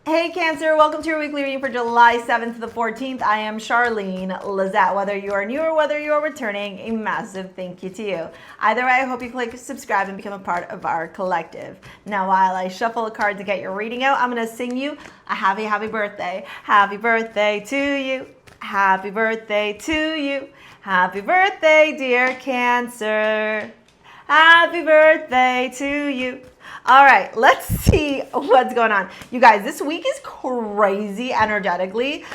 Hey Cancer, welcome to your weekly reading for July 7th to the 14th. I am Charlene Lizette. Whether you are new or whether you are returning, a massive thank you to you. Either way, I hope you click subscribe and become a part of our collective. Now, while I shuffle a card to get your reading out, I'm going to sing you a happy birthday. Happy birthday to you. Happy birthday to you. Happy birthday, dear Cancer. Happy birthday to you. All right, let's see what's going on. You guys, this week is crazy energetically,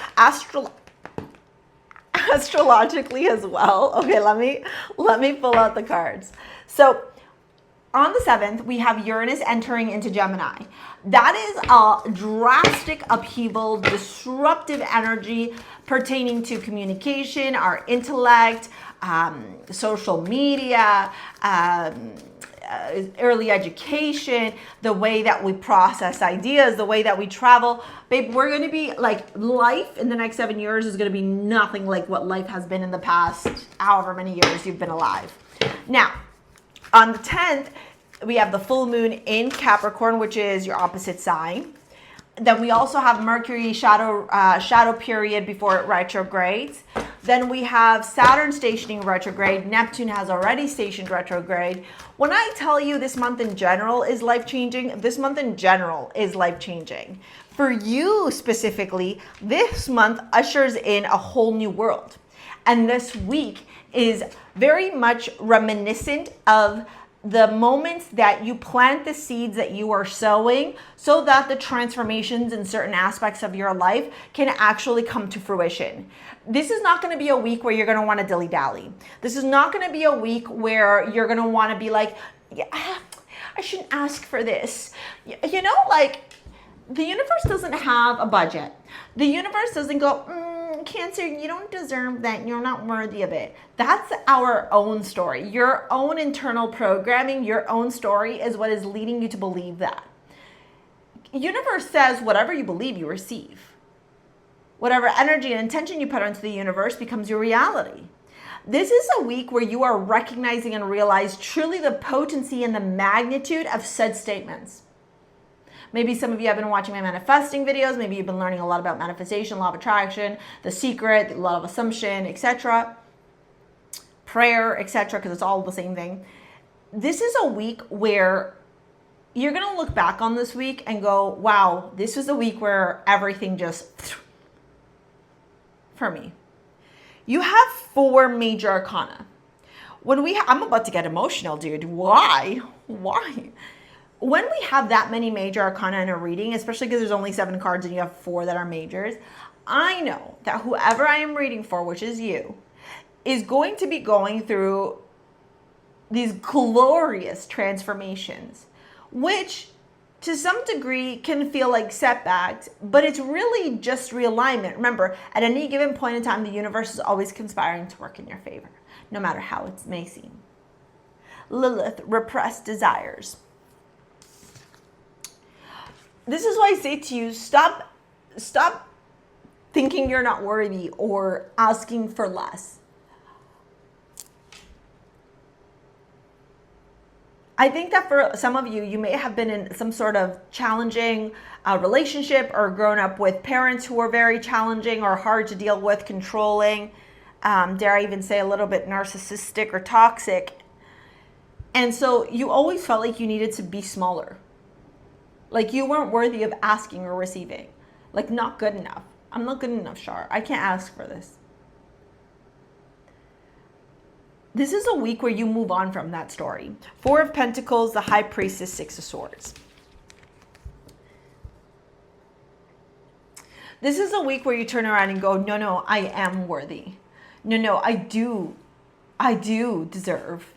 astrologically as well. Okay, let me pull out the cards. So on the 7th, we have Uranus entering into Gemini. That is a drastic upheaval, disruptive energy pertaining to communication, our intellect, social media, early education, the way that we process ideas, the way that we travel. Babe, we're going to be like, life in the next 7 years is going to be nothing like what life has been in the past, however many years you've been alive. Now, on the 10th, we have the full moon in Capricorn, which is your opposite sign. Then we also have Mercury shadow period before it retrogrades. Then we have Saturn stationing retrograde. Neptune has already stationed retrograde. When I tell you this month in general is life-changing, this month in general is life-changing. For you specifically, this month ushers in a whole new world. And this week is very much reminiscent of the moments that you plant the seeds that you are sowing so that the transformations in certain aspects of your life can actually come to fruition. This is not going to be a week where you're going to want to dilly-dally. This is not going to be a week where you're going to want to be like, yeah, I shouldn't ask for this. You know, like, the universe doesn't have a budget. The universe doesn't go, Cancer, you don't deserve that. You're not worthy of it. That's our own story. Your own internal programming, your own story is what is leading you to believe that. Universe says whatever you believe, you receive. Whatever energy and intention you put into the universe becomes your reality. This is a week where you are recognizing and realize truly the potency and the magnitude of said statements. Maybe some of you have been watching my manifesting videos. Maybe you've been learning a lot about manifestation, law of attraction, the secret, the law of assumption, etc. Prayer, etc., because it's all the same thing. This is a week where you're going to look back on this week and go, wow, this was a week where everything just, for me. You have 4 major arcana. I'm about to get emotional, dude. Why? When we have that many major arcana in a reading, especially because there's only 7 cards and you have 4 that are majors, I know that whoever I am reading for, which is you, is going to be going through these glorious transformations, which to some degree can feel like setbacks, but it's really just realignment. Remember, at any given point in time, the universe is always conspiring to work in your favor, no matter how it may seem. Lilith, repressed desires. This is why I say to you, stop thinking you're not worthy or asking for less. I think that for some of you, you may have been in some sort of challenging relationship or grown up with parents who are very challenging or hard to deal with, controlling, dare I even say a little bit narcissistic or toxic. And so you always felt like you needed to be smaller. Like you weren't worthy of asking or receiving. Like not good enough. I'm not good enough, Char. I can't ask for this. This is a week where you move on from that story. 4 of Pentacles, the High Priestess, 6 of Swords. This is a week where you turn around and go, no, I am worthy. No, I do deserve.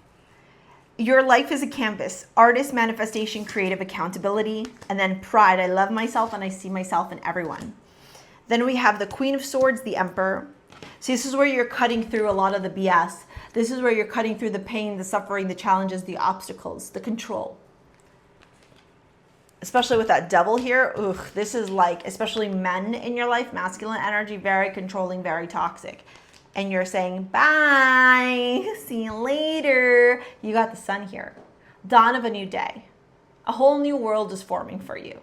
Your life is a canvas. Artist, manifestation, creative, accountability, and then pride. I love myself and I see myself in everyone. Then we have the Queen of Swords, the Emperor. See, this is where you're cutting through a lot of the BS. This is where you're cutting through the pain, the suffering, the challenges, the obstacles, the control. Especially with that Devil here. This is like, especially men in your life, masculine energy, very controlling, very toxic. And you're saying, bye, see you later. You got the Sun here. Dawn of a new day. A whole new world is forming for you.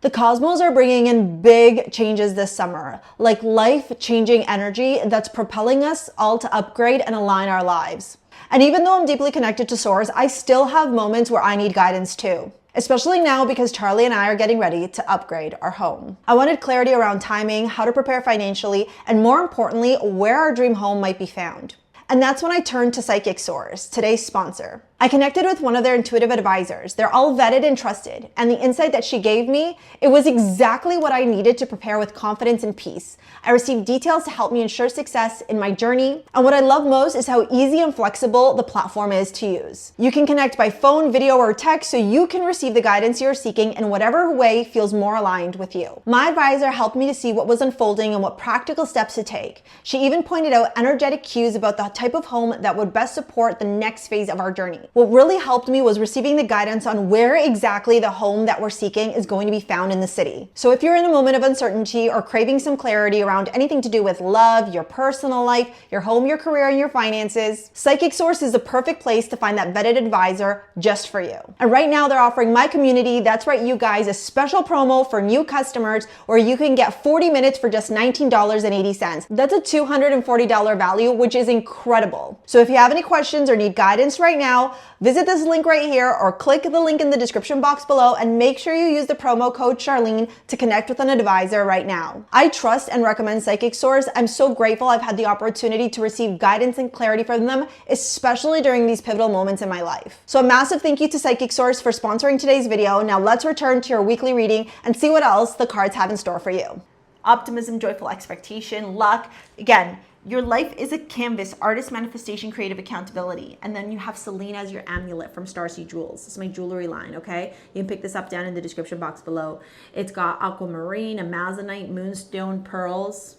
The cosmos are bringing in big changes this summer, like life-changing energy that's propelling us all to upgrade and align our lives. And even though I'm deeply connected to Source, I still have moments where I need guidance too. Especially now because Charlie and I are getting ready to upgrade our home. I wanted clarity around timing, how to prepare financially, and more importantly, where our dream home might be found. And that's when I turned to Psychic Source, today's sponsor. I connected with one of their intuitive advisors. They're all vetted and trusted, and the insight that she gave me, it was exactly what I needed to prepare with confidence and peace. I received details to help me ensure success in my journey, and what I love most is how easy and flexible the platform is to use. You can connect by phone, video, or text so you can receive the guidance you're seeking in whatever way feels more aligned with you. My advisor helped me to see what was unfolding and what practical steps to take. She even pointed out energetic cues about the type of home that would best support the next phase of our journey. What really helped me was receiving the guidance on where exactly the home that we're seeking is going to be found in the city. So if you're in a moment of uncertainty or craving some clarity around anything to do with love, your personal life, your home, your career, and your finances, Psychic Source is the perfect place to find that vetted advisor just for you. And right now they're offering my community, that's right you guys, a special promo for new customers where you can get 40 minutes for just $19.80. That's a $240 value, which is incredible. So if you have any questions or need guidance right now, visit this link right here or click the link in the description box below and make sure you use the promo code Charlene to connect with an advisor right now. I trust and recommend Psychic Source. I'm so grateful I've had the opportunity to receive guidance and clarity from them, especially during these pivotal moments in my life. So a massive thank you to Psychic Source for sponsoring today's video. Now let's return to your weekly reading and see what else the cards have in store for you. Optimism, joyful expectation, luck. Again, your life is a canvas, artist manifestation, creative accountability. And then you have Celine as your amulet from StarSea Jewels. This is my jewelry line, okay? You can pick this up down in the description box below. It's got aquamarine, amazonite, moonstone, pearls.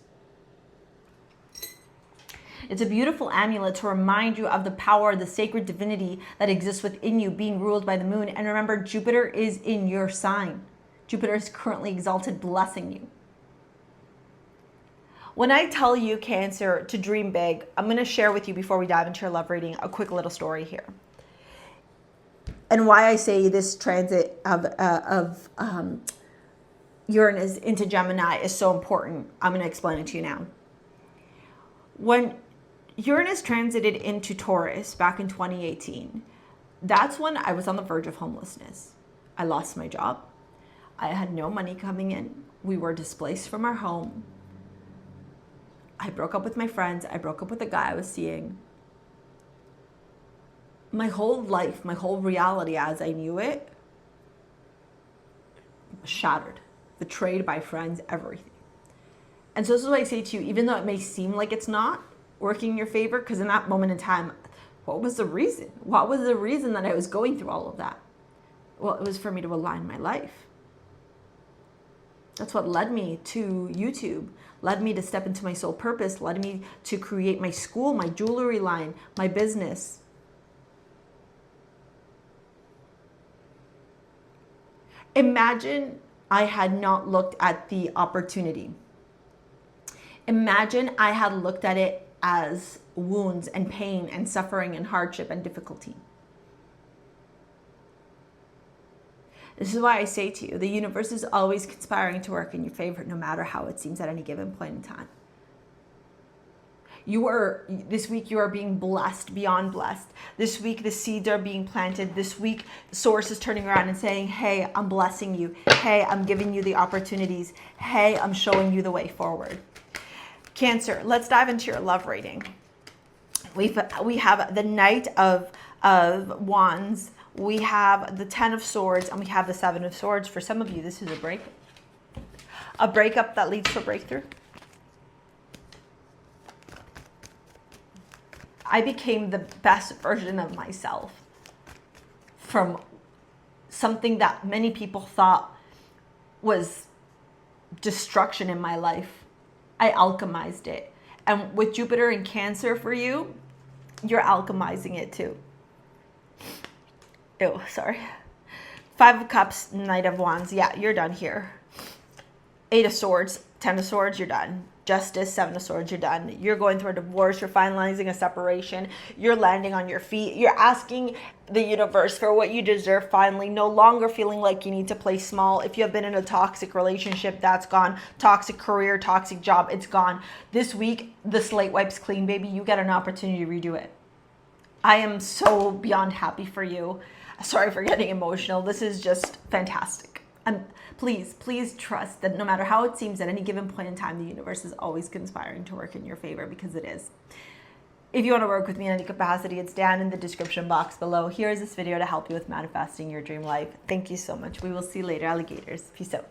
It's a beautiful amulet to remind you of the power, the sacred divinity that exists within you, being ruled by the moon. And remember, Jupiter is in your sign. Jupiter is currently exalted, blessing you. When I tell you, Cancer, to dream big, I'm going to share with you before we dive into your love reading a quick little story here. And why I say this transit of Uranus into Gemini is so important. I'm going to explain it to you now. When Uranus transited into Taurus back in 2018, that's when I was on the verge of homelessness. I lost my job. I had no money coming in. We were displaced from our home. I broke up with my friends. I broke up with the guy I was seeing. My whole life, my whole reality as I knew it, was shattered, betrayed by friends, everything. And so this is what I say to you, even though it may seem like it's not working in your favor, because in that moment in time, what was the reason? What was the reason that I was going through all of that? Well, it was for me to align my life. That's what led me to YouTube, led me to step into my soul purpose, led me to create my school, my jewelry line, my business. Imagine I had not looked at the opportunity. Imagine I had looked at it as wounds and pain and suffering and hardship and difficulty. This is why I say to you, the universe is always conspiring to work in your favor, no matter how it seems at any given point in time. This week you are being blessed, beyond blessed. This week the seeds are being planted. This week Source is turning around and saying, hey, I'm blessing you. Hey, I'm giving you the opportunities. Hey, I'm showing you the way forward. Cancer, let's dive into your love reading. We have the Knight of Wands. We have the 10 of Swords, and we have the 7 of Swords. For some of you, this is a breakup that leads to a breakthrough. I became the best version of myself from something that many people thought was destruction in my life. I alchemized it. And with Jupiter in Cancer for you, you're alchemizing it too. Ew, sorry. 5 of Cups, Knight of Wands. Yeah, you're done here. Eight of Swords, Ten of Swords, you're done. Justice, Seven of Swords, you're done. You're going through a divorce, you're finalizing a separation, you're landing on your feet, you're asking the universe for what you deserve finally, no longer feeling like you need to play small. If you have been in a toxic relationship, that's gone. Toxic career, toxic job, it's gone. This week, the slate wipes clean, baby. You get an opportunity to redo it. I am so beyond happy for you. Sorry for getting emotional. This is just fantastic. Please trust that no matter how it seems at any given point in time, the universe is always conspiring to work in your favor, because it is. If you want to work with me in any capacity, it's down in the description box below. Here is this video to help you with manifesting your dream life. Thank you so much. We will see you later, alligators. Peace out.